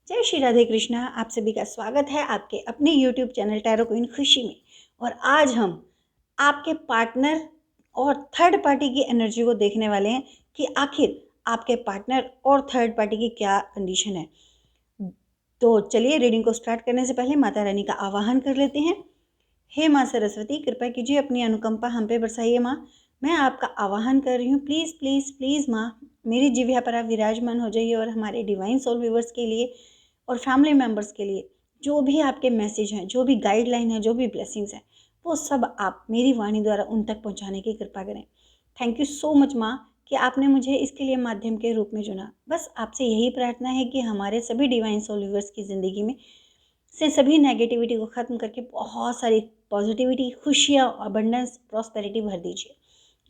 जय श्री राधे कृष्णा। आप सभी का स्वागत है आपके अपने YouTube चैनल टैरो क्वीन खुशी में। और आज हम आपके पार्टनर और थर्ड पार्टी की एनर्जी को देखने वाले हैं कि आखिर आपके पार्टनर और थर्ड पार्टी की क्या कंडीशन है। तो चलिए रीडिंग को स्टार्ट करने से पहले माता रानी का आवाहन कर लेते हैं। हे माँ सरस्वती, कृपा कीजिए, अपनी अनुकंपा हम पे बरसाइए माँ। मैं आपका आवाहन कर रही हूँ, प्लीज़ प्लीज़ प्लीज़ माँ मेरी जिह्वा पर आप विराजमान हो जाइए और हमारे डिवाइन सोल व्यूवर्स के लिए और फैमिली मेम्बर्स के लिए जो भी आपके मैसेज हैं, जो भी गाइडलाइन है, जो भी ब्लेसिंग्स हैं, वो सब आप मेरी वाणी द्वारा उन तक पहुँचाने की कृपा करें। थैंक यू सो मच माँ कि आपने मुझे इसके लिए माध्यम के रूप में चुना। बस आपसे यही प्रार्थना है कि हमारे सभी डिवाइन सोल व्यूवर्स की ज़िंदगी में से सभी नेगेटिविटी को ख़त्म करके बहुत सारी पॉजिटिविटी, खुशियाँ, अबंडेंस, प्रॉस्पेरिटी भर दीजिए।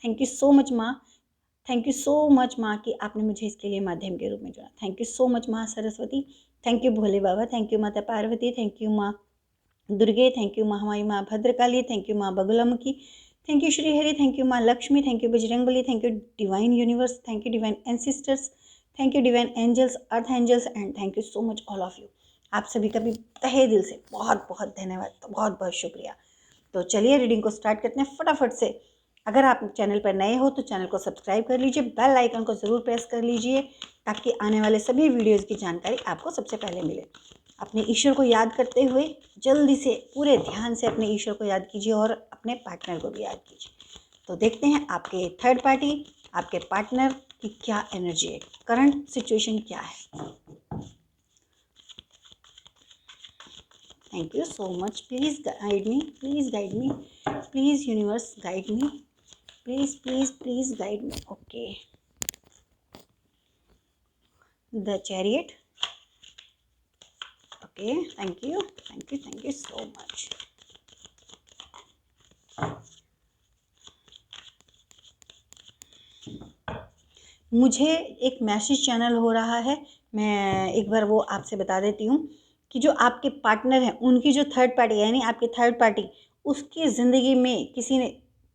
थैंक यू सो मच माँ। थैंक यू सो मच माँ कि आपने मुझे इसके लिए माध्यम के रूप में चुना। थैंक यू सो मच माँ Saraswati. Thank you Bhole Baba. Thank you माता पार्वती। थैंक यू माँ दुर्गे। थैंक यू महामाई माँ भद्रकाली। थैंक यू माँ Bagulamukhi. Thank you Shri Hari. Thank you माँ Lakshmi. Thank you Bajrangbali. Thank you divine universe. Thank you divine ancestors. Thank you divine angels, earth angels, and thank you so much all of you. आप सभी का भी तहे दिल से बहुत बहुत धन्यवाद, तो बहुत बहुत शुक्रिया। तो चलिए रीडिंग को स्टार्ट करते हैं फटाफट से। अगर आप चैनल पर नए हो तो चैनल को सब्सक्राइब कर लीजिए, बेल आइकन को ज़रूर प्रेस कर लीजिए ताकि आने वाले सभी वीडियोस की जानकारी आपको सबसे पहले मिले। अपने ईश्वर को याद करते हुए जल्दी से पूरे ध्यान से अपने ईश्वर को याद कीजिए और अपने पार्टनर को भी याद कीजिए। तो देखते हैं आपके थर्ड पार्टी, आपके पार्टनर की क्या एनर्जी है, करंट सिचुएशन क्या है। Thank you so much. Please guide me. Please guide me. Please universe guide me. Please, please, please guide me. Okay. The Chariot. Okay. Thank you. Thank you. Thank you so much. मुझे एक message channel हो रहा है, मैं एक बार वो आपसे बता देती हूँ कि जो आपके पार्टनर हैं उनकी जो थर्ड पार्टी यानी आपकी थर्ड पार्टी, उसकी ज़िंदगी में किसी ने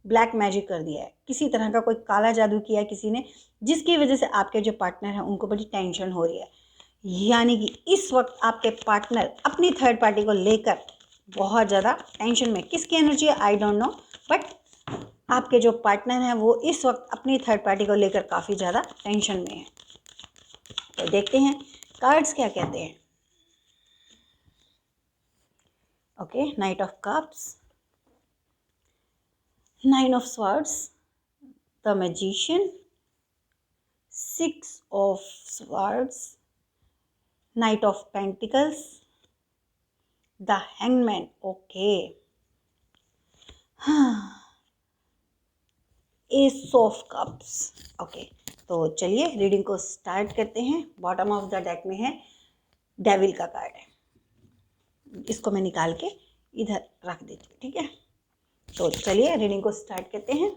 ब्लैक मैजिक कर दिया है, किसी तरह का कोई काला जादू किया है किसी ने, जिसकी वजह से आपके जो पार्टनर हैं उनको बड़ी टेंशन हो रही है। यानी कि इस वक्त आपके पार्टनर अपनी थर्ड पार्टी को लेकर बहुत ज़्यादा टेंशन में, किसकी एनर्जी है आई डोंट नो, बट आपके जो पार्टनर हैं वो इस वक्त अपनी थर्ड पार्टी को लेकर काफ़ी ज़्यादा टेंशन में है। तो देखते हैं कार्ड्स क्या कहते हैं। Okay, night of cups, nine of swords, the magician, six of swords, night of pentacles, the hangman. Okay, हाँ, एस ऑफ कप्स। ओके, तो चलिए रीडिंग को स्टार्ट करते हैं। बॉटम ऑफ द डेक में है डेविल का कार्ड है, इसको मैं निकाल के इधर रख देती हूँ, ठीक है। तो चलिए रीडिंग को स्टार्ट करते हैं।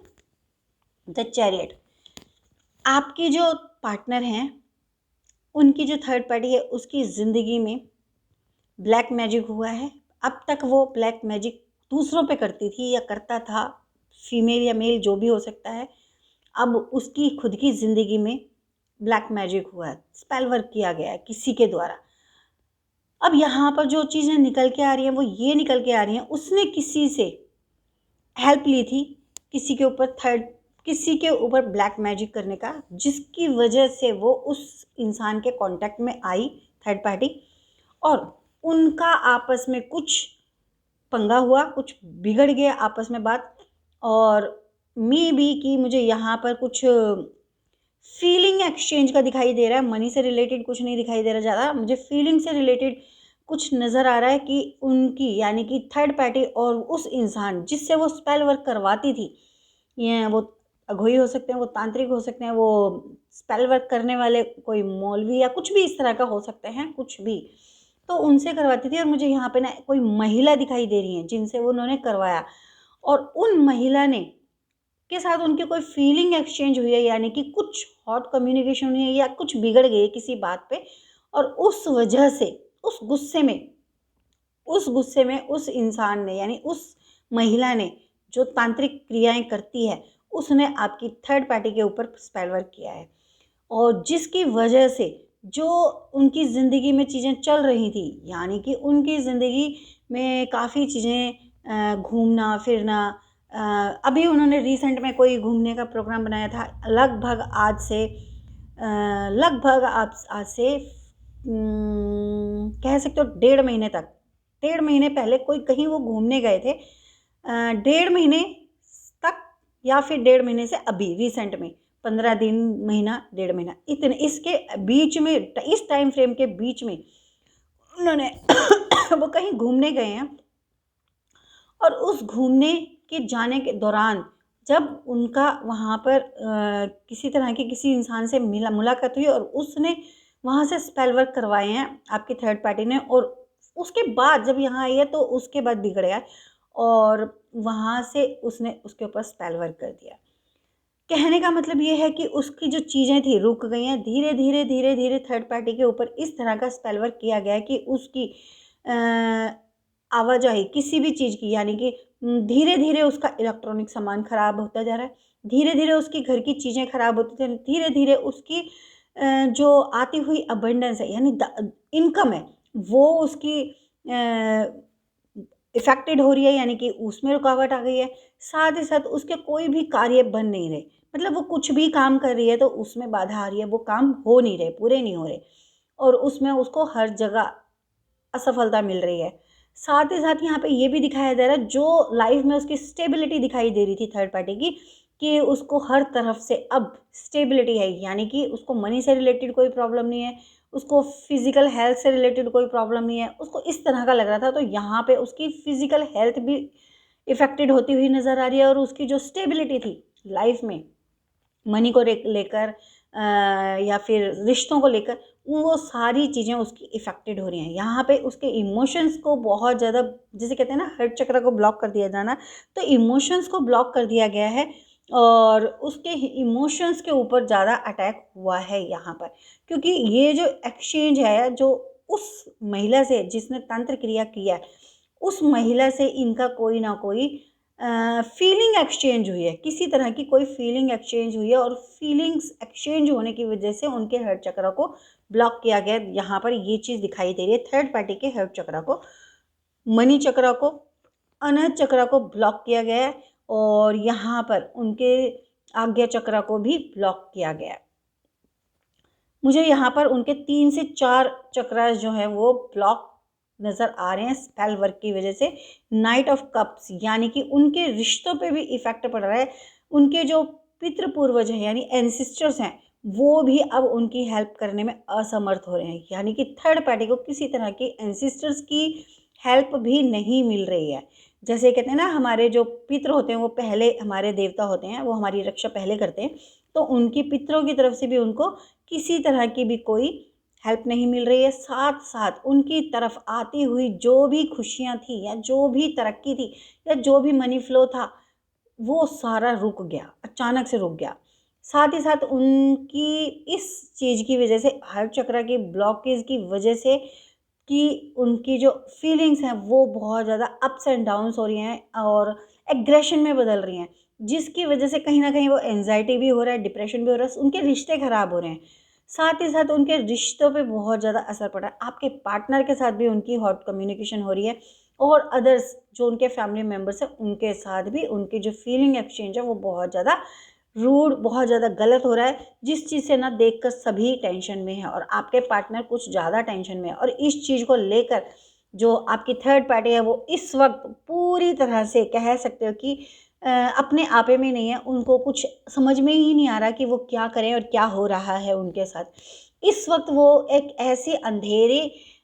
द चैरियट, आपके जो पार्टनर हैं उनकी जो थर्ड पार्टी है उसकी ज़िंदगी में ब्लैक मैजिक हुआ है। अब तक वो ब्लैक मैजिक दूसरों पे करती थी या करता था, फीमेल या मेल जो भी हो सकता है। अब उसकी खुद की ज़िंदगी में ब्लैक मैजिक हुआ है, स्पेल वर्क किया गया है किसी के द्वारा। अब यहाँ पर जो चीज़ें निकल के आ रही हैं वो ये निकल के आ रही हैं, उसने किसी से हेल्प ली थी, किसी के ऊपर ब्लैक मैजिक करने का, जिसकी वजह से वो उस इंसान के कांटेक्ट में आई थर्ड पार्टी, और उनका आपस में कुछ पंगा हुआ, कुछ बिगड़ गया आपस में बात। और मे बी कि मुझे यहाँ पर कुछ फीलिंग एक्सचेंज का दिखाई दे रहा है, मनी से रिलेटेड कुछ नहीं दिखाई दे रहा ज़्यादा, मुझे फीलिंग से रिलेटेड कुछ नज़र आ रहा है कि उनकी यानी कि थर्ड पार्टी और उस इंसान जिससे वो स्पेल वर्क करवाती थी, ये वो अघोई हो सकते हैं, वो तांत्रिक हो सकते हैं, वो स्पेल वर्क करने वाले कोई मौलवी या कुछ भी इस तरह का हो सकते हैं, कुछ भी, तो उनसे करवाती थी। और मुझे यहाँ पे ना कोई महिला दिखाई दे रही है जिनसे वो उन्होंने करवाया, और उन महिला ने के साथ उनकी कोई फीलिंग एक्सचेंज हुई है, यानी कि कुछ हॉट कम्युनिकेशन हुई है या कुछ बिगड़ गई है किसी बात पे, और उस वजह से उस गुस्से में उस इंसान ने यानी उस महिला ने जो तांत्रिक क्रियाएं करती है उसने आपकी थर्ड पार्टी के ऊपर स्पेल वर्क किया है, और जिसकी वजह से जो उनकी ज़िंदगी में चीज़ें चल रही थी, यानी कि उनकी ज़िंदगी में काफ़ी चीज़ें घूमना फिरना, अभी उन्होंने रिसेंट में कोई घूमने का प्रोग्राम बनाया था, लगभग आज से कह सकते हो 1.5 महीने तक, 1.5 महीने पहले कोई कहीं वो घूमने गए थे, 1.5 महीने तक या फिर 1.5 महीने से अभी रिसेंट में 15 दिन, महीना, 1.5 महीना, इतने इसके बीच में, इस टाइम फ्रेम के बीच में उन्होंने वो कहीं घूमने गए हैं। और उस घूमने के जाने के दौरान जब उनका वहाँ पर किसी तरह की किसी इंसान से मुलाकात हुई और उसने वहाँ से स्पेल वर्क करवाए हैं आपकी थर्ड पार्टी ने, और उसके बाद जब यहाँ आई है तो उसके बाद बिगड़ गया और वहाँ से उसने उसके ऊपर स्पेल वर्क कर दिया। कहने का मतलब ये है कि उसकी जो चीज़ें थी रुक गई हैं, धीरे धीरे धीरे धीरे थर्ड पार्टी के ऊपर इस तरह का स्पेल वर्क किया गया है कि उसकी आवाजाही किसी भी चीज़ की, यानी कि धीरे धीरे उसका इलेक्ट्रॉनिक सामान ख़राब होता जा रहा है, धीरे धीरे उसकी घर की चीज़ें ख़राब होती जा रही, धीरे धीरे उसकी जो आती हुई अबंडेंस है, यानी इनकम है, वो उसकी इफ़ेक्टेड हो रही है, यानी कि उसमें रुकावट आ गई है। साथ ही साथ उसके कोई भी कार्य बन नहीं रहे, मतलब वो कुछ भी काम कर रही है तो उसमें बाधा आ रही है, वो काम हो नहीं रहे, पूरे नहीं हो रहे, और उसमें उसको हर जगह असफलता मिल रही है। साथ ही साथ यहाँ पे ये भी दिखाया जा रहा है, जो लाइफ में उसकी स्टेबिलिटी दिखाई दे रही थी थर्ड पार्टी की, कि उसको हर तरफ से अब स्टेबिलिटी है, यानी कि उसको मनी से रिलेटेड कोई प्रॉब्लम नहीं है, उसको फिजिकल हेल्थ से रिलेटेड कोई प्रॉब्लम नहीं है, उसको इस तरह का लग रहा था। तो यहाँ पे उसकी फिजिकल हेल्थ भी इफेक्टेड होती हुई नज़र आ रही है, और उसकी जो स्टेबिलिटी थी लाइफ में मनी को लेकर या फिर रिश्तों को लेकर, वो सारी चीज़ें उसकी इफ़ेक्टेड हो रही हैं। यहाँ पे उसके इमोशंस को बहुत ज़्यादा, जिसे कहते हैं ना हर्ट चक्र को ब्लॉक कर दिया जाना, तो इमोशंस को ब्लॉक कर दिया गया है और उसके इमोशंस के ऊपर ज़्यादा अटैक हुआ है यहाँ पर, क्योंकि ये जो एक्सचेंज है, जो उस महिला से जिसने तंत्र क्रिया किया, उस महिला से इनका कोई ना कोई फीलिंग एक्सचेंज हुई है, किसी तरह की कोई फीलिंग एक्सचेंज हुई है, और फीलिंग्स एक्सचेंज होने की वजह से उनके हर्ट चक्र को ब्लॉक किया गया। यहाँ पर ये चीज़ दिखाई दे रही है, थर्ड पार्टी के हर्ट चक्र को, मनी चक्र को, अनहद चक्र को ब्लॉक किया गया है, और यहाँ पर उनके आज्ञा चक्र को भी ब्लॉक किया गया है। मुझे यहाँ पर उनके 3 से 4 चक्र जो हैं वो ब्लॉक नज़र आ रहे हैं स्पेल वर्क की वजह से। नाइट ऑफ कप्स, यानी कि उनके रिश्तों पे भी इफ़ेक्ट पड़ रहा है, उनके जो पितृ पूर्वज हैं यानी एंसिस्टर्स हैं, वो भी अब उनकी हेल्प करने में असमर्थ हो रहे हैं, यानी कि थर्ड पार्टी को किसी तरह की एंसिस्टर्स की हेल्प भी नहीं मिल रही है। जैसे कहते हैं ना, हमारे जो पितृ होते हैं वो पहले हमारे देवता होते हैं, वो हमारी रक्षा पहले करते हैं, तो उनकी पितरों की तरफ से भी उनको किसी तरह की भी कोई हेल्प नहीं मिल रही है। साथ साथ उनकी तरफ आती हुई जो भी खुशियाँ थी, या जो भी तरक्की थी, या जो भी मनी फ्लो था, वो सारा रुक गया, अचानक से रुक गया। साथ ही साथ उनकी इस चीज़ की वजह से, हर्ट चक्र की ब्लॉकेज की वजह से, कि उनकी जो फीलिंग्स हैं वो बहुत ज़्यादा अप्स एंड डाउन्स हो रही हैं और एग्रेशन में बदल रही हैं, जिसकी वजह से कहीं ना कहीं वो एंजाइटी भी हो रहा है, डिप्रेशन भी हो रहा है, उनके रिश्ते ख़राब हो रहे हैं। साथ ही साथ उनके रिश्तों पे बहुत ज़्यादा असर पड़ रहा है, आपके पार्टनर के साथ भी उनकी हॉट कम्युनिकेशन हो रही है, और अदर्स जो उनके फैमिली मेम्बर्स हैं उनके साथ भी उनकी जो फीलिंग एक्सचेंज है वो बहुत ज़्यादा रूड, बहुत ज़्यादा गलत हो रहा है, जिस चीज़ से ना देखकर सभी टेंशन में है, और आपके पार्टनर कुछ ज़्यादा टेंशन में है, और इस चीज़ को लेकर जो आपकी थर्ड पार्टी है वो इस वक्त पूरी तरह से कह सकते हो कि अपने आपे में नहीं है, उनको कुछ समझ में ही नहीं आ रहा कि वो क्या करें और क्या हो रहा है उनके साथ। इस वक्त वो एक ऐसे अंधेरे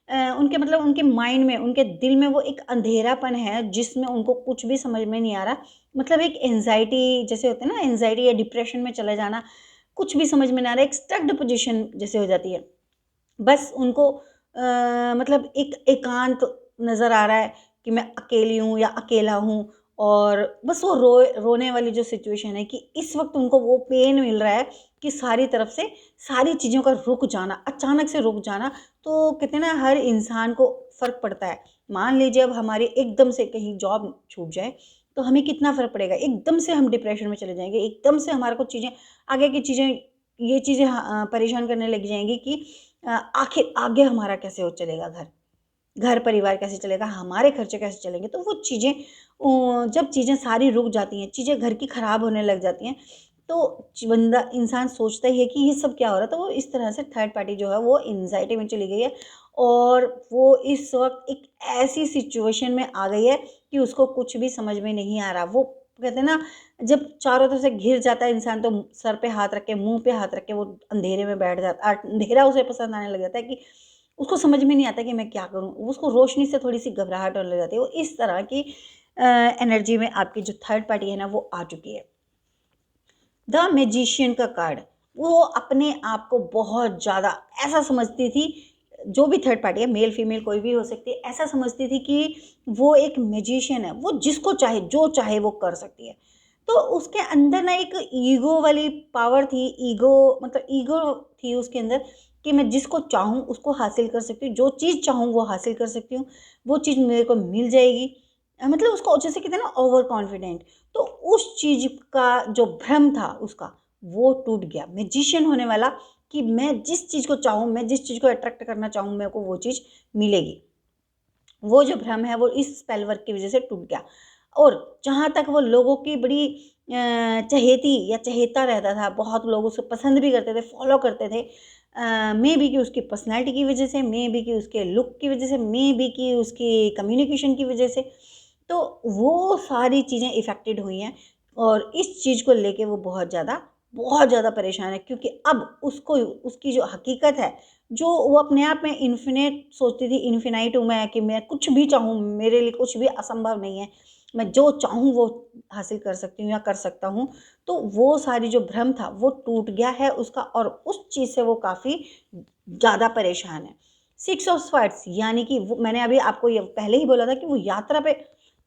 उनके मतलब उनके माइंड में, उनके दिल में वो एक अंधेरापन है जिसमें उनको कुछ भी समझ में नहीं आ रहा, मतलब एक एंजाइटी जैसे होते हैं ना, एंजाइटी या डिप्रेशन में चले जाना, कुछ भी समझ में नहीं आ रहा, एक स्टक्ड पोजीशन जैसे हो जाती है। बस उनको मतलब एक एकांत नज़र आ रहा है कि मैं अकेली हूँ या अकेला हूँ, और बस वो रोने वाली जो सिचुएशन है कि इस वक्त उनको वो पेन मिल रहा है कि सारी तरफ से सारी चीज़ों का रुक जाना, अचानक से रुक जाना। तो कहते हैं ना, हर इंसान को फ़र्क पड़ता है। मान लीजिए अब हमारी एकदम से कहीं जॉब छूट जाए तो हमें कितना फ़र्क पड़ेगा, एकदम से हम डिप्रेशन में चले जाएंगे, एकदम से हमारे को चीज़ें, आगे की चीज़ें, ये चीज़ें परेशान करने लग जाएंगी कि आखिर आगे हमारा कैसे हो चलेगा, घर परिवार कैसे चलेगा, हमारे खर्चे कैसे चलेंगे। तो वो चीज़ें जब चीज़ें सारी रुक जाती हैं, चीज़ें घर की ख़राब होने लग जाती हैं, तो बंदा इंसान सोचता ही है कि ये सब क्या हो रहा है। तो वो इस तरह से थर्ड पार्टी जो है वो एंग्ज़ायटी में चली गई है और वो इस वक़्त एक ऐसी सिचुएशन में आ गई है कि उसको कुछ भी समझ में नहीं आ रहा। वो कहते हैं ना, जब चारों तरफ से घिर जाता है इंसान तो सर पे हाथ रख के, मुँह पे हाथ रख के वो अंधेरे में बैठ जाता, अंधेरा उसे पसंद आने लग जाता है कि उसको समझ में नहीं आता कि मैं क्या करूँ? उसको रोशनी से थोड़ी-सी घबराहट होने लग जाती है। वो इस तरह की एनर्जी में आपकी जो थर्ड पार्टी है ना वो आ चुकी है। द मैजिशियन का कार्ड, वो अपने आप को बहुत ज़्यादा ऐसा समझती थी, जो भी थर्ड पार्टी है, मेल फीमेल कोई भी हो सकती है, ऐसा समझती थी कि वो एक मैजिशियन है, वो जिसको चाहे जो चाहे वो कर सकती है। तो उसके अंदर ना एक ईगो वाली पावर थी, ईगो मतलब ईगो थी उसके अंदर कि मैं जिसको चाहूँ उसको हासिल कर सकती हूँ, जो चीज़ चाहूँ वो हासिल कर सकती हूँ, वो चीज़ मेरे को मिल जाएगी। मतलब उसको जैसे कहते हैं ना ओवर कॉन्फिडेंट। तो उस चीज़ का जो भ्रम था उसका, वो टूट गया। मैजिशियन होने वाला कि मैं जिस चीज़ को चाहूँ, मैं जिस चीज़ को अट्रैक्ट करना चाहूँ, मेरे को वो चीज़ मिलेगी। वो जो भ्रम है वो इस स्पेल वर्क की वज़ह से टूट गया। और जहाँ तक वो लोगों की बड़ी चहेती या चहेता रहता था, बहुत लोग उसे पसंद भी करते थे, फ़ॉलो करते थे। मे बी कि उसकी पर्सनैलिटी की वज़ह से, मे बी कि उसके लुक की वज़ह से, मे बी कि उसकी कम्युनिकेशन की वज़ह से। तो वो सारी चीज़ें इफ़ेक्टेड हुई हैं और इस चीज़ को लेके वो बहुत ज़्यादा परेशान है, क्योंकि अब उसको उसकी जो हकीकत है, जो वो अपने आप में इन्फिनिट सोचती थी, इन्फिनाइट हूँ मैं कि मैं कुछ भी चाहूँ, मेरे लिए कुछ भी असंभव नहीं है। मैं जो चाहूँ वो हासिल कर सकती हूँ या कर सकता हूँ। तो वो सारी जो भ्रम था वो टूट गया है उसका और उस चीज़ से वो काफ़ी ज़्यादा परेशान है। 6 ऑफ स्वॉर्ड्स यानी कि वो मैंने अभी आपको ये पहले ही बोला था कि वो यात्रा पे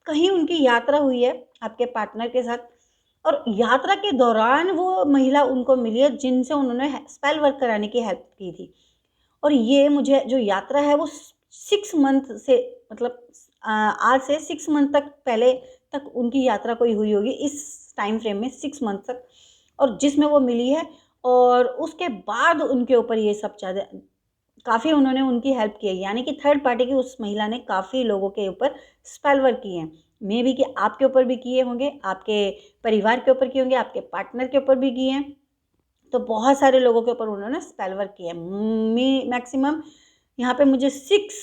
कहीं उनकी यात्रा हुई है आपके पार्टनर के साथ और यात्रा के दौरान वो महिला उनको मिली है जिनसे उन्होंने स्पेल वर्क कराने की हेल्प की थी। और ये मुझे जो यात्रा है वो 6 मंथ से मतलब आज से 6 मंथ तक पहले तक उनकी यात्रा कोई हुई होगी इस टाइम फ्रेम में 6 मंथ तक और जिसमें वो मिली है और उसके बाद उनके ऊपर ये सब ज़्यादा काफ़ी उन्होंने उनकी हेल्प की है। यानी कि थर्ड पार्टी की उस महिला ने काफ़ी लोगों के ऊपर स्पेल वर्क किए हैं। मे बी कि आपके ऊपर भी किए होंगे, आपके परिवार के ऊपर किए होंगे, आपके पार्टनर के ऊपर भी किए हैं। तो बहुत सारे लोगों के ऊपर उन्होंने स्पेल वर्क किया है। मैक्सिमम यहाँ पे मुझे 6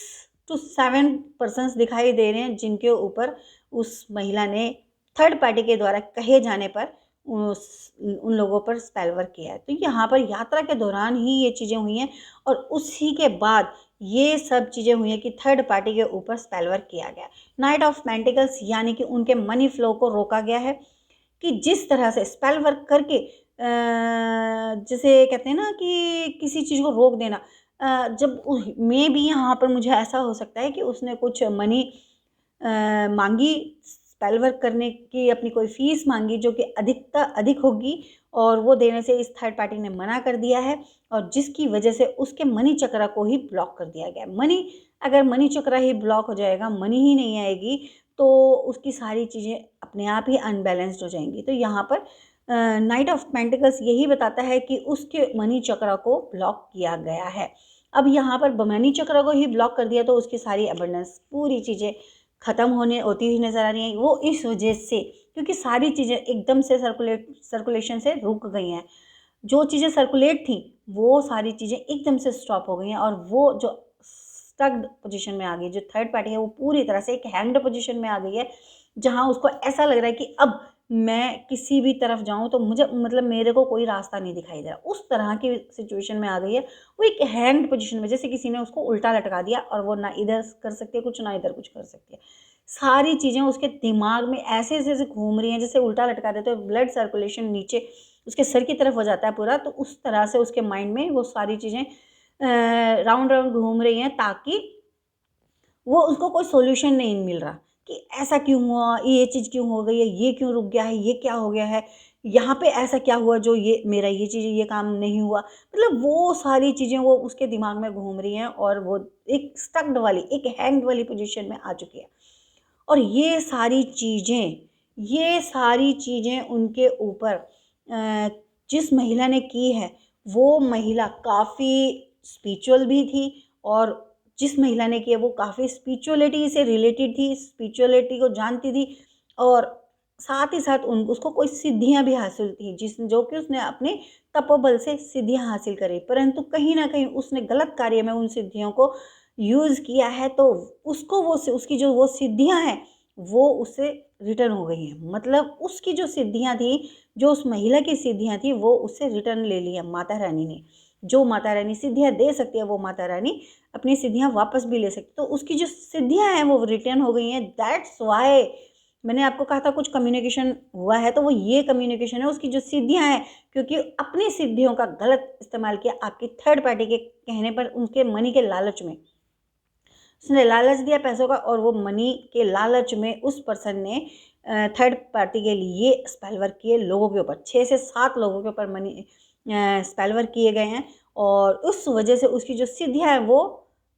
टू 7 पर्सन्स दिखाई दे रहे हैं जिनके ऊपर उस महिला ने थर्ड पार्टी के द्वारा कहे जाने पर उन लोगों पर स्पेल वर्क किया है। तो यहाँ पर यात्रा के दौरान ही ये चीज़ें हुई हैं और उसी के बाद ये सब चीज़ें हुई हैं कि थर्ड पार्टी के ऊपर स्पेल वर्क किया गया। नाइट ऑफ पेंटिकल्स यानी कि उनके मनी फ्लो को रोका गया है कि जिस तरह से स्पेल वर्क करके जैसे कहते हैं ना कि किसी चीज़ को रोक देना, जब मे बी यहाँ पर मुझे ऐसा हो सकता है कि उसने कुछ मनी मांगी स्पेल वर्क करने की, अपनी कोई फीस मांगी जो कि अधिक होगी और वो देने से इस थर्ड पार्टी ने मना कर दिया है और जिसकी वजह से उसके मनी चक्रा को ही ब्लॉक कर दिया गया। अगर मनी चक्रा ही ब्लॉक हो जाएगा, मनी ही नहीं आएगी तो उसकी सारी चीज़ें अपने आप ही अनबैलेंस्ड हो जाएंगी। तो यहाँ पर नाइट ऑफ पेंटिकल्स यही बताता है कि उसके मनी चक्र को ब्लॉक किया गया है। अब यहाँ पर मनी चक्र को ही ब्लॉक कर दिया तो उसकी सारी अबंडेंस पूरी चीज़ें ख़त्म होने होती हुई नज़र आ रही हैं। वो इस वजह से क्योंकि सारी चीज़ें एकदम से सर्कुलेशन से रुक गई हैं। जो चीज़ें सर्कुलेट थी वो सारी चीज़ें एकदम से स्टॉप हो गई हैं और वो जो स्टक्ड पोजीशन में आ गई, जो थर्ड पार्टी है वो पूरी तरह से एक हैंग्ड पोजीशन में आ गई है, जहाँ उसको ऐसा लग रहा है कि अब मैं किसी भी तरफ जाऊँ तो मुझे मतलब मेरे को कोई रास्ता नहीं दिखाई दे रहा। उस तरह की सिचुएशन में आ गई है। वो एक हैंग्ड पोजीशन में, जैसे किसी ने उसको उल्टा लटका दिया और वो ना इधर कर सकती है कुछ, ना इधर कुछ कर सकती है। सारी चीज़ें उसके दिमाग में ऐसे-ऐसे घूम रही हैं, जैसे उल्टा लटका देते तो ब्लड सर्कुलेशन नीचे उसके सर की तरफ हो जाता है पूरा, तो उस तरह से उसके माइंड में वो सारी चीज़ें राउंड-राउंड घूम रही हैं ताकि वो उसको कोई सॉल्यूशन नहीं मिल रहा कि ऐसा क्यों हुआ, ये चीज़ क्यों हो गई है, ये क्यों रुक गया है, ये क्या हो गया है, यहाँ पे ऐसा क्या हुआ जो ये मेरा ये चीज़ ये काम नहीं हुआ। मतलब वो सारी चीज़ें वो उसके दिमाग में घूम रही हैं और वो एक स्टक्ड वाली, एक हैंग्ड वाली पोज़ीशन में आ चुकी है। और ये सारी चीज़ें उनके ऊपर जिस महिला ने की है, वो महिला काफ़ी स्पिरिचुअल भी थी और जिस महिला ने किया वो काफ़ी स्पिरिचुअलिटी से रिलेटेड थी, स्पिरिचुअलिटी को जानती थी और साथ ही साथ उसको कोई सिद्धियां भी हासिल थी जो कि उसने अपने तपोबल से सिद्धियां हासिल करी, परंतु कहीं ना कहीं उसने गलत कार्य में उन सिद्धियों को यूज़ किया है, तो उसको वो उसकी जो वो सिद्धियां हैं वो उससे रिटर्न हो गई हैं। मतलब उसकी जो सिद्धियां थी, जो उस महिला की सिद्धियां थी, वो उससे रिटर्न ले लिया माता रानी ने। जो माता रानी सिद्धियां दे सकती है वो माता रानी अपनी सिद्धियां वापस भी ले सकती, तो उसकी जो सिद्धियां हैं वो रिटर्न हो गई हैं। दैट्स वाई मैंने आपको कहा था कुछ कम्युनिकेशन हुआ है, तो वो ये कम्युनिकेशन है उसकी जो सिद्धियां हैं, क्योंकि अपनी सिद्धियों का गलत इस्तेमाल किया आपकी थर्ड पार्टी के कहने पर, उनके मनी के लालच में। उसने लालच दिया पैसों का और वो मनी के लालच में उस पर्सन ने थर्ड पार्टी के लिए स्पेल वर्क किए लोगों के ऊपर, 6 से 7 लोगों के ऊपर मनी स्पेल वर्क किए गए हैं और उस वजह से उसकी जो सिद्धियां हैं वो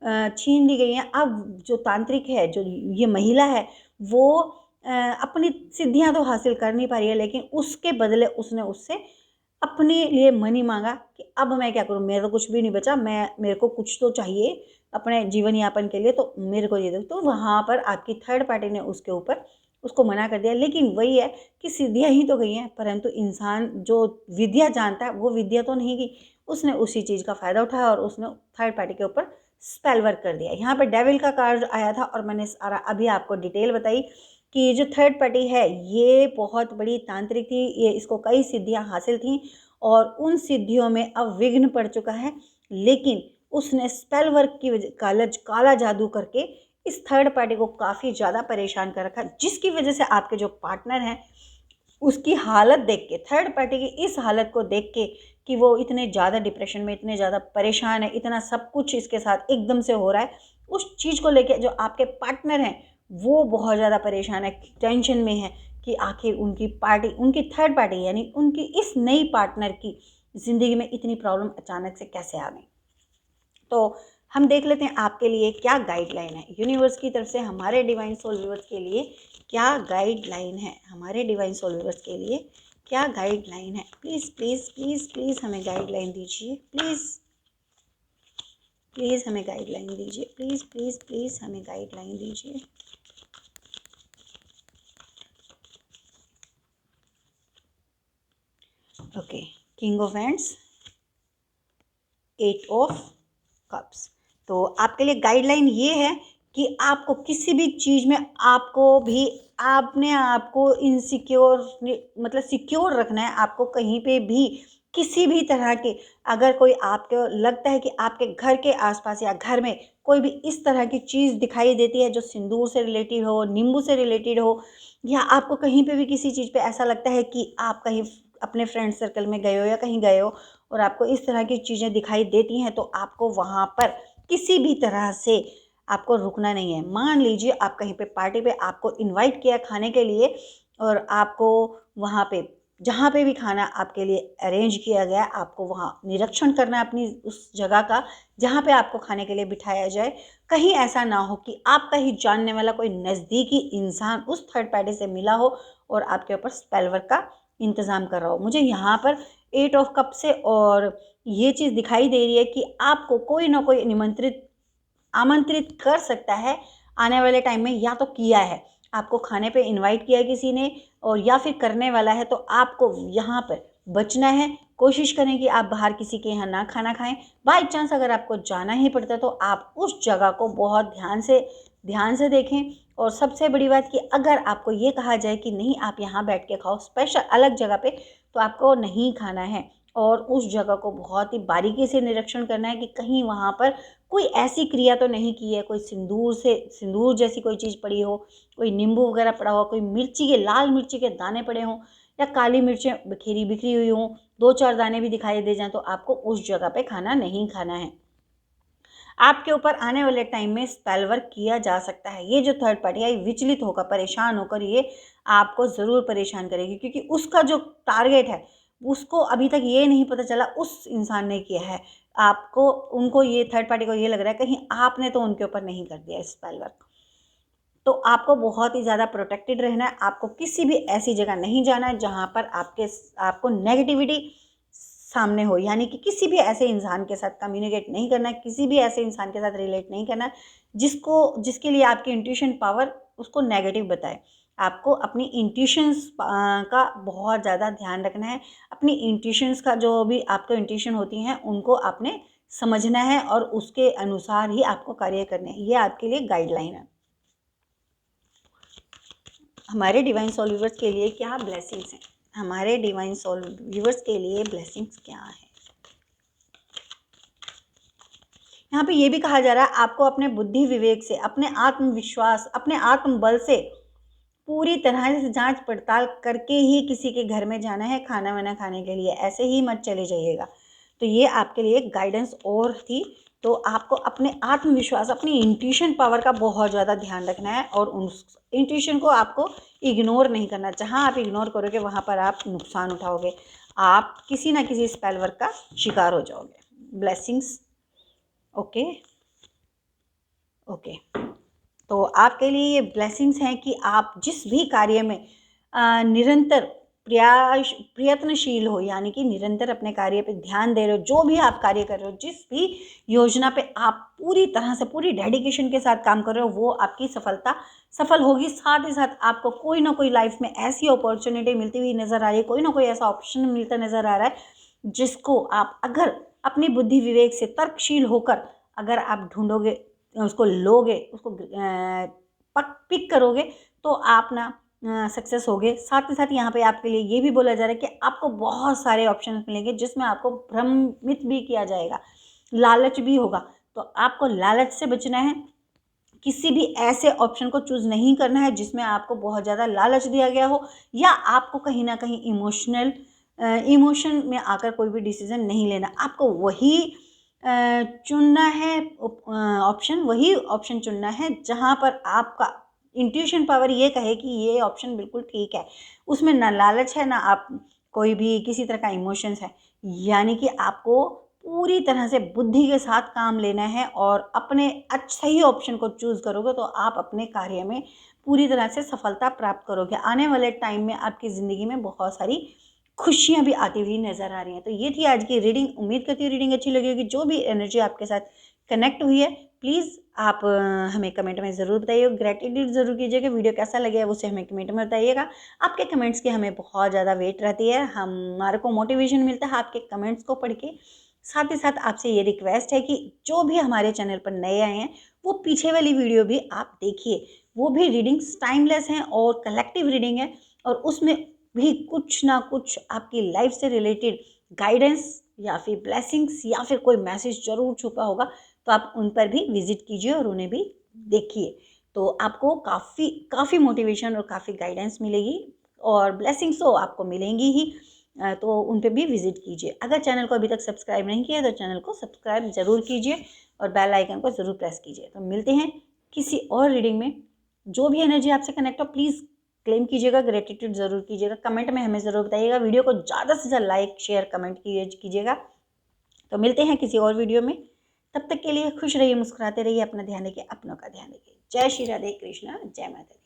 छीन ली गई हैं। अब जो तांत्रिक है, जो ये महिला है, वो अपनी सिद्धियां तो हासिल कर नहीं पा रही है, लेकिन उसके बदले उसने उससे अपने लिए मनी मांगा कि अब मैं क्या करूं, मेरा तो कुछ भी नहीं बचा, मेरे को कुछ तो चाहिए अपने जीवन यापन के लिए, तो मेरे को ये दो। तो वहाँ पर आपकी थर्ड पार्टी ने उसके ऊपर उसको मना कर दिया। लेकिन वही है कि सिद्धियाँ ही तो गई हैं, परंतु इंसान जो विद्या जानता है वो विद्या तो नहीं गई, उसने उसी चीज़ का फ़ायदा उठाया और उसने थर्ड पार्टी के ऊपर स्पेल वर्क कर दिया। यहाँ पर डेविल का कार्ड आया था और मैंने सारा अभी आपको डिटेल बताई कि जो थर्ड पार्टी है ये बहुत बड़ी तांत्रिक थी, ये इसको कई सिद्धियां हासिल थीं और उन सिद्धियों में अब विघ्न पड़ चुका है, लेकिन उसने स्पेल वर्क की वजह काला जादू करके इस थर्ड पार्टी को काफ़ी ज़्यादा परेशान कर रखा, जिसकी वजह से आपके जो पार्टनर हैं उसकी हालत देख के, थर्ड पार्टी की इस हालत को देख के कि वो इतने ज़्यादा डिप्रेशन में, इतने ज़्यादा परेशान है, इतना सब कुछ इसके साथ एकदम से हो रहा है, उस चीज़ को लेके जो आपके पार्टनर हैं वो बहुत ज़्यादा परेशान है, टेंशन में है कि आखिर उनकी पार्टी, उनकी थर्ड पार्टी यानी उनकी इस नई पार्टनर की ज़िंदगी में इतनी प्रॉब्लम अचानक से कैसे आ गई। तो हम देख लेते हैं आपके लिए क्या गाइडलाइन है यूनिवर्स की तरफ से, हमारे डिवाइन सोल व्यूअर्स के लिए क्या गाइडलाइन है, हमारे डिवाइन सोल व्यूअर्स के लिए क्या गाइडलाइन है। प्लीज़ प्लीज़ प्लीज़ प्लीज़ हमें गाइडलाइन दीजिए, प्लीज़ प्लीज़ हमें गाइडलाइन दीजिए, प्लीज़ प्लीज़ प्लीज़ हमें गाइडलाइन दीजिए। Okay, king of hands, 8 of cups. तो आपके लिए गाइडलाइन ये है कि आपको किसी भी चीज़ में आपको भी अपने आप को इनसिक्योर, मतलब सिक्योर रखना है। आपको कहीं पे भी किसी भी तरह के, अगर कोई आपको लगता है कि आपके घर के आसपास या घर में कोई भी इस तरह की चीज़ दिखाई देती है जो सिंदूर से रिलेटेड हो, नींबू से रिलेटेड हो, या आपको कहीं पे भी किसी चीज़ पे ऐसा लगता है कि आप कहीं अपने फ्रेंड सर्कल में गए हो या कहीं गए हो और आपको इस तरह की चीज़ें दिखाई देती हैं, तो आपको वहाँ पर किसी भी तरह से आपको रुकना नहीं है। मान लीजिए आप कहीं पे पार्टी पे आपको इनवाइट किया खाने के लिए और आपको वहाँ पे, जहाँ पे भी खाना आपके लिए अरेंज किया गया, आपको वहाँ निरीक्षण करना है अपनी उस जगह का जहाँ पे आपको खाने के लिए बिठाया जाए। कहीं ऐसा ना हो कि आपका ही जानने वाला कोई नज़दीकी इंसान उस थर्ड पार्टी से मिला हो और आपके ऊपर स्पेल वर्क का इंतज़ाम कर रहा हो। मुझे यहाँ पर 8 ऑफ कप से और ये चीज़ दिखाई दे रही है कि आपको कोई ना कोई आमंत्रित कर सकता है आने वाले टाइम में, या तो किया है, आपको खाने पे इनवाइट किया है किसी ने और या फिर करने वाला है, तो आपको यहाँ पर बचना है। कोशिश करें कि आप बाहर किसी के यहाँ ना खाना खाएं। बाई चांस अगर आपको जाना ही पड़ता है तो आप उस जगह को बहुत ध्यान से देखें। और सबसे बड़ी बात कि अगर आपको ये कहा जाए कि नहीं आप यहाँ बैठ के खाओ स्पेशल अलग जगह पे, तो आपको नहीं खाना है और उस जगह को बहुत ही बारीकी से निरीक्षण करना है कि कहीं वहाँ पर कोई ऐसी क्रिया तो नहीं की है, कोई सिंदूर जैसी कोई चीज़ पड़ी हो, कोई नींबू वगैरह पड़ा हो, कोई मिर्ची के, लाल मिर्ची के दाने पड़े हों या काली मिर्चें बिखरी हुई हों, 2-4 दाने भी दिखाई दे जाएं, तो आपको उस जगह पे खाना नहीं खाना है। आपके ऊपर आने वाले टाइम में स्पेल वर्क किया जा सकता है। ये जो थर्ड पार्टी है विचलित होकर, परेशान होकर ये आपको ज़रूर परेशान करेगी, क्योंकि उसका जो टारगेट है उसको अभी तक ये नहीं पता चला उस इंसान ने किया है। आपको, उनको, ये थर्ड पार्टी को ये लग रहा है कहीं आपने तो उनके ऊपर नहीं कर दिया स्पेल वर्क। तो आपको बहुत ही ज़्यादा प्रोटेक्टेड रहना है। आपको किसी भी ऐसी जगह नहीं जाना है जहाँ पर आपको नेगेटिविटी सामने हो, यानी कि किसी भी ऐसे इंसान के साथ कम्युनिकेट नहीं करना, किसी भी ऐसे इंसान के साथ रिलेट नहीं करना जिसके लिए आपकी इंट्यूशन पावर उसको नेगेटिव बताए। आपको अपनी इंट्यूशंस का बहुत ज़्यादा ध्यान रखना है। अपनी इंट्यूशंस का जो भी आपको इंट्यूशन होती हैं उनको आपने समझना है और उसके अनुसार ही आपको कार्य करने हैं। ये आपके लिए गाइडलाइन है। हमारे डिवाइन सोल व्यूअर्स के लिए क्या ब्लेसिंग्स हैं? हमारे डिवाइन सोल व्यूअर्स के लिए ब्लेसिंग्स क्या है? यहाँ पे ये भी कहा जा रहा है आपको अपने बुद्धि विवेक से, अपने आत्मविश्वास, अपने आत्मबल से पूरी तरह से जांच पड़ताल करके ही किसी के घर में जाना है खाना वाना खाने के लिए, ऐसे ही मत चले जाइएगा। तो ये आपके लिए गाइडेंस और थी। तो आपको अपने आत्मविश्वास, अपनी इंट्यूशन पावर का बहुत ज़्यादा ध्यान रखना है और उस इंट्यूशन को आपको इग्नोर नहीं करना। जहाँ आप इग्नोर करोगे वहाँ पर आप नुकसान उठाओगे, आप किसी ना किसी स्पेल वर्क का शिकार हो जाओगे। ब्लेसिंग्स। ओके ओके, तो आपके लिए ये ब्लेसिंग्स हैं कि आप जिस भी कार्य में निरंतर प्रयत्नशील हो, यानी कि निरंतर अपने कार्य पे ध्यान दे रहे हो, जो भी आप कार्य कर रहे हो, जिस भी योजना पे आप पूरी तरह से पूरी डेडिकेशन के साथ काम कर रहे हो, वो आपकी सफल होगी। साथ ही साथ आपको कोई ना कोई लाइफ में ऐसी अपॉर्चुनिटी मिलती हुई नज़र आ रही है, कोई ना कोई ऐसा ऑप्शन मिलता नज़र आ रहा है जिसको आप अगर अपनी बुद्धि विवेक से तर्कशील होकर अगर आप ढूंढोगे, उसको लोगे, उसको पिक करोगे, तो आप ना सक्सेस होगे। साथ ही साथ यहाँ पे आपके लिए ये भी बोला जा रहा है कि आपको बहुत सारे ऑप्शन मिलेंगे जिसमें आपको भ्रमित भी किया जाएगा, लालच भी होगा। तो आपको लालच से बचना है, किसी भी ऐसे ऑप्शन को चूज़ नहीं करना है जिसमें आपको बहुत ज़्यादा लालच दिया गया हो या आपको कहीं ना कहीं इमोशन में आकर कोई भी डिसीजन नहीं लेना। आपको वही चुनना है, वही ऑप्शन चुनना है जहाँ पर आपका इंट्यूशन पावर ये कहे कि ये ऑप्शन बिल्कुल ठीक है। उसमें ना लालच है, ना आप कोई भी किसी तरह का इमोशंस है। यानी कि आपको पूरी तरह से बुद्धि के साथ काम लेना है और अपने सही ऑप्शन को चूज़ करोगे तो आप अपने कार्य में पूरी तरह से सफलता प्राप्त करोगे। आने वाले टाइम में आपकी ज़िंदगी में बहुत सारी खुशियाँ भी आती हुई नज़र आ रही हैं। तो ये थी आज की रीडिंग। उम्मीद करती हूँ रीडिंग अच्छी लगी होगी। जो भी एनर्जी आपके साथ कनेक्ट हुई है, प्लीज़ आप हमें कमेंट में ज़रूर बताइए। ग्रेटिट्यूड ज़रूर कीजिएगा। वीडियो कैसा लगे उसे हमें कमेंट में बताइएगा। आपके कमेंट्स की हमें बहुत ज़्यादा वेट रहती है, हमारे को मोटिवेशन मिलता है आपके कमेंट्स को पढ़ के। साथ ही साथ आपसे ये रिक्वेस्ट है कि जो भी हमारे चैनल पर नए आए हैं वो पीछे वाली वीडियो भी आप देखिए। वो भी रीडिंग्स टाइमलेस हैं और कलेक्टिव रीडिंग है, और उसमें भी कुछ ना कुछ आपकी लाइफ से रिलेटेड गाइडेंस या फिर ब्लेसिंग्स या फिर कोई मैसेज ज़रूर छुपा होगा। तो आप उन पर भी विजिट कीजिए और उन्हें भी देखिए। तो आपको काफ़ी मोटिवेशन और काफ़ी गाइडेंस मिलेगी और ब्लेसिंग्स तो आपको मिलेंगी ही। तो उन पे भी विजिट कीजिए। अगर चैनल को अभी तक सब्सक्राइब नहीं किया तो चैनल को सब्सक्राइब ज़रूर कीजिए और बेल आइकन को ज़रूर प्रेस कीजिए। तो मिलते हैं किसी और रीडिंग में। जो भी एनर्जी आपसे कनेक्ट हो प्लीज़ क्लेम कीजिएगा, ग्रेटिट्यूड ज़रूर कीजिएगा। कमेंट में हमें ज़रूर बताइएगा। वीडियो को ज़्यादा से ज़्यादा लाइक शेयर कमेंट कीजिएगा। तो मिलते हैं किसी और वीडियो में। तब तक के लिए खुश रहिए, मुस्कुराते रहिए, अपना ध्यान रखिए, अपनों का ध्यान रखिए। जय श्री राधे कृष्णा, जय माता दी।